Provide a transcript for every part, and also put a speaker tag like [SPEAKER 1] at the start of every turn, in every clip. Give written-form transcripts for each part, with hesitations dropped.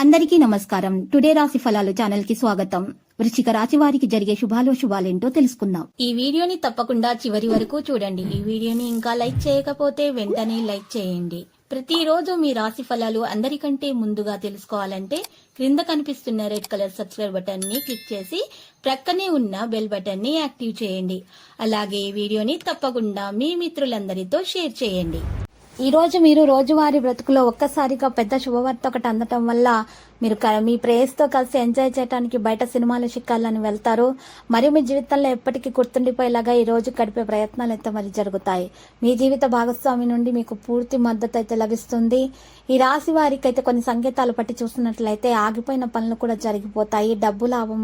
[SPEAKER 1] అందరికీ నమస్కారం. టుడే రాశి ఫలాలు ఛానల్ కి స్వాగతం. వృశ్చిక రాశి వారికి జరిగే శుభాలేంటో తెలుసుకుందాం. ఈ వీడియోని తప్పకుండా చివరి వరకు చూడండి. ఈ వీడియోని ఇంకా లైక్ చేయకపోతే వెంటనే లైక్ చేయండి. ప్రతిరోజు మీ రాశి ఫలాలు అందరికంటే ముందుగా తెలుసుకోవాలంటే క్రింద కనిపిస్తున్న రెడ్ కలర్ సబ్స్క్రైబ్ బటన్ ని క్లిక్ చేసి ప్రక్కనే ఉన్న బెల్ బటన్ ని యాక్టివ్ చేయండి. అలాగే ఈ వీడియోని తప్పకుండా మీ మిత్రులందరితో షేర్ చేయండి. ఈ రోజు మీరు రోజువారీ బ్రతుకులో ఒక్కసారిగా పెద్ద శుభవార్త ఒకటి అందటం వల్ల మీరు మీ ప్రేయస్తో కలిసి ఎంజాయ్ చేయడానికి బయట సినిమాలు చిక్కాలని వెళ్తారు. మరియు మీ జీవితంలో ఎప్పటికీ గుర్తుండిపోయేలాగా ఈ రోజు గడిపే ప్రయత్నాలు అయితే మరి జరుగుతాయి. మీ జీవిత భాగస్వామి నుండి మీకు పూర్తి మద్దతు అయితే లభిస్తుంది. ఈ రాశి వారికి అయితే కొన్ని సంకేతాలు పట్టి చూస్తున్నట్లయితే ఆగిపోయిన పనులు కూడా జరిగిపోతాయి. డబ్బు లాభం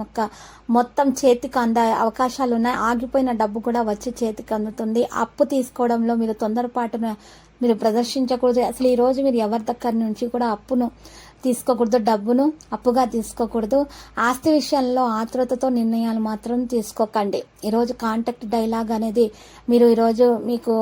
[SPEAKER 1] మొత్తం చేతికి అందే అవకాశాలు ఉన్నాయి. ఆగిపోయిన డబ్బు కూడా వచ్చి చేతికి అందుతుంది. అప్పు తీసుకోవడంలో మీరు తొందరపాటున మీరు ప్రదర్శించకూడదు. అసలు ఈ రోజు మీరు ఎవరి దగ్గర నుంచి కూడా అప్పును తీసుకోకూడదు, డబ్బును అప్పుగా తీసుకోకూడదు. ఆస్తి విషయంలో ఆతృతతో నిర్ణయాలు మాత్రం తీసుకోకండి. ఈరోజు కాంటాక్ట్ డైలాగ్ అనేది మీరు ఈరోజు మీకు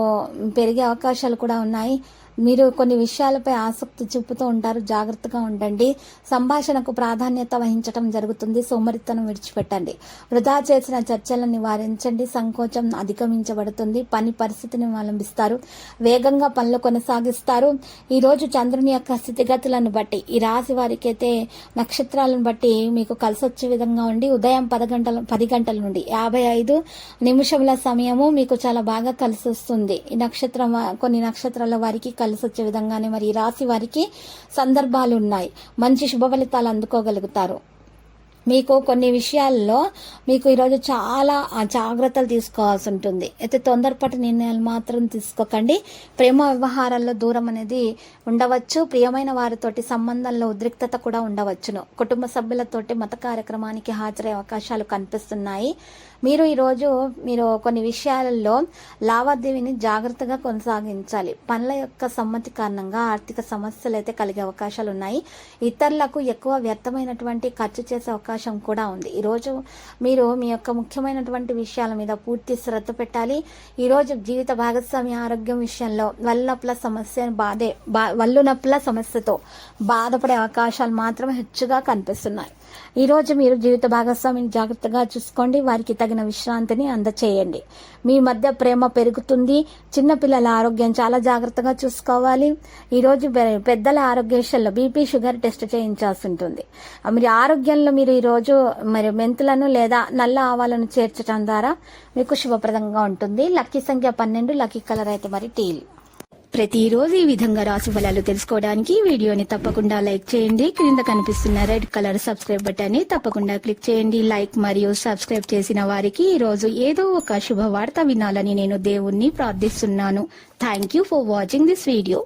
[SPEAKER 1] పెరిగే అవకాశాలు కూడా ఉన్నాయి. మీరు కొన్ని విషయాలపై ఆసక్తి చూపుతూ ఉంటారు. జాగ్రత్తగా ఉండండి. సంభాషణకు ప్రాధాన్యత వహించడం జరుగుతుంది. సోమరితనం విడిచిపెట్టండి. వృధా చేసిన చర్చలను నివారించండి. సంకోచం అధిగమించబడుతుంది. పని పరిస్థితిని అవలంబిస్తారు. వేగంగా పనులు కొనసాగిస్తారు. ఈ రోజు చంద్రుని యొక్క స్థితిగతులను బట్టి ఈ రాశి వారికి అయితే నక్షత్రాలను బట్టి మీకు కలిసి వచ్చే విధంగా ఉండి ఉదయం 10 గంటల నుండి 55 నిమిషముల సమయము మీకు చాలా బాగా కలిసి వస్తుంది. ఈ నక్షత్రం కొన్ని నక్షత్రాల వారికి కలిసి వచ్చే విధంగానే మరి ఈ రాశి వారికి సందర్భాలు ఉన్నాయి. మంచి శుభ ఫలితాలు అందుకోగలుగుతారు. మీకు కొన్ని విషయాల్లో మీకు ఈరోజు చాలా జాగ్రత్తలు తీసుకోవాల్సి ఉంటుంది. అయితే తొందరపాటు నిర్ణయాలు మాత్రం తీసుకోకండి. ప్రేమ వ్యవహారాల్లో దూరం అనేది ఉండవచ్చు. ప్రియమైన వారితోటి సంబంధంలో ఉద్రిక్తత కూడా ఉండవచ్చును. కుటుంబ సభ్యులతోటి మత కార్యక్రమానికి హాజరయ్యే అవకాశాలు కనిపిస్తున్నాయి. మీరు ఈరోజు కొన్ని విషయాలలో లావాదేవీని జాగ్రత్తగా కొనసాగించాలి. పనుల యొక్క సమ్మతి కారణంగా ఆర్థిక సమస్యలు అయితే కలిగే అవకాశాలు ఉన్నాయి. ఇతరులకు ఎక్కువ వ్యర్థమైనటువంటి ఖర్చు చేసే అవకాశం కూడా ఉంది. ఈరోజు మీరు మీ యొక్క ముఖ్యమైనటువంటి విషయాల మీద పూర్తి శ్రద్ధ పెట్టాలి. ఈరోజు జీవిత భాగస్వామి ఆరోగ్యం విషయంలో వల్లు నొప్పుల సమస్యతో బాధపడే అవకాశాలు మాత్రం హెచ్చుగా కనిపిస్తున్నాయి. ఈరోజు మీరు జీవిత భాగస్వామిని జాగ్రత్తగా చూసుకోండి. వారికి తగిన విశ్రాంతిని అందచేయండి. మీ మధ్య ప్రేమ పెరుగుతుంది. చిన్నపిల్లల ఆరోగ్యం చాలా జాగ్రత్తగా చూసుకోవాలి. ఈరోజు పెద్దల ఆరోగ్య విషయంలో బీపీ షుగర్ టెస్ట్ చేయించాల్సి ఉంటుంది. మీరు ఆరోగ్యంలో మీరు ఈరోజు మెంతులను లేదా నల్ల ఆవాలను చేర్చడం ద్వారా మీకు శుభప్రదంగా ఉంటుంది. లక్కీ సంఖ్య 12, లక్కీ కలర్ అయితే మరి టీల్. ప్రతిరోజు ఈ విధంగా రాశి ఫలాలు తెలుసుకోవడానికి వీడియోని తప్పకుండా లైక్ చేయండి. క్రింద కనిపిస్తున్న రెడ్ కలర్ సబ్స్క్రైబ్ బటన్ ని తప్పకుండా క్లిక్ చేయండి. లైక్ మరియు సబ్స్క్రైబ్ చేసిన వారికి ఈ రోజు ఏదో ఒక శుభవార్త వినాలని నేను దేవుణ్ణి ప్రార్థిస్తున్నాను. Thank you for watching this video.